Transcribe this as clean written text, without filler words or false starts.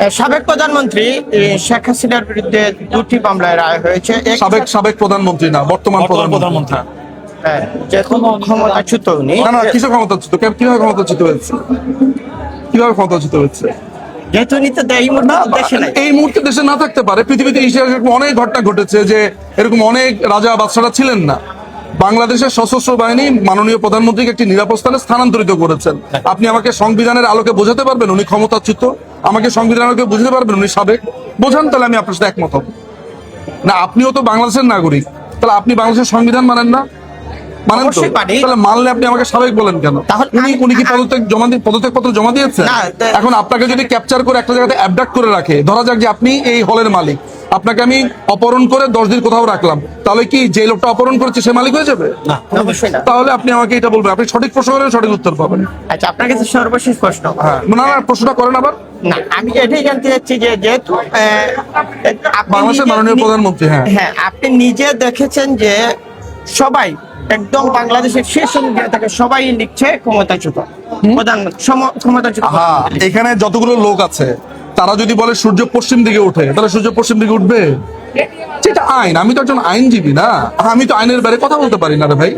সাবেক প্রধানমন্ত্রী শেখ হাসিনার বিরুদ্ধে দুটি মামলায় রায় হয়েছে। সাবেক প্রধানমন্ত্রী না, বর্তমান প্রধানমন্ত্রী। যেহেতু ক্ষমতাচ্যুত উনি, না কিসের ক্ষমতাচ্যুত? কিভাবে ক্ষমতাচ্যুত হয়েছে? কিভাবে ক্ষমতাচ্যুত হয়েছে? যেহেতু উনি তো এই মুহূর্তে দেশে নাই। এই মুহূর্তে দেশে না থাকতে পারে। পৃথিবীতে ইতিহাসে এরকম অনেক ঘটনা ঘটেছে যে এরকম অনেক রাজা বাদশারা ছিলেন না। বাংলাদেশের সশস্ত্র বাহিনী মাননীয় প্রধানমন্ত্রীকে একটি নিরাপদ স্থানে স্থানান্তরিত করেছেন। আপনি আমাকে সংবিধানের আলোকে বোঝাতে পারবেন উনি ক্ষমতাচ্যুত? আমাকে সংবিধানের আলোকে বুঝতে পারবেন উনি সাবেক? বোঝান, তাহলে আমি আপনার সাথে একমত হব না। আপনিও তো বাংলাদেশের নাগরিক, তাহলে আপনি বাংলাদেশের সংবিধান মানেন না? মানেন তো? তাহলে মানলে আপনি আমাকে সাবেক বলেন কেন? উনি কি পদত্যাগ পত্র জমা দিয়েছেন? এখন আপনাকে যদি ক্যাপচার করে একটা জায়গাতে অ্যাবডাক্ট করে রাখে, ধরা যাক যে আপনি এই হলের মালিক, আপনাকে আমি অপহরণ করে 10 দিন কোথাও রাখলাম, তাহলে কি যে লোকটা অপহরণ করেছে সে মালিক হয়ে যাবে? তাহলে আপনি আমাকে এটা বলবেন, আপনি সঠিক প্রশ্ন করেন, সঠিক উত্তর পাবেন। আচ্ছা, আপনার কাছে সর্বশেষ প্রশ্ন। না প্রশ্নটা করেন আবার। না, আমি এটাই জানতে চাচ্ছি যে যেহেতু বাংলাদেশের মাননীয় প্রধানমন্ত্রী, হ্যাঁ, আপনি নিজে দেখেছেন যে সবাই একদম বাংলাদেশের শেষ মিডিয়া থেকে সবাই লিখছে ক্ষমতাচ্যুত প্রধানমন্ত্রী, ক্ষমতাচ্যুত। এখানে যতগুলো লোক আছে তারা যদি বলে সূর্য পশ্চিম দিকে উঠে, তাহলে সূর্য পশ্চিম দিকে উঠবে। সেটা আইন। আমি তো একজন আইনজীবী না, আমি তো আইনের বাইরে কথা বলতে পারি না রে ভাই।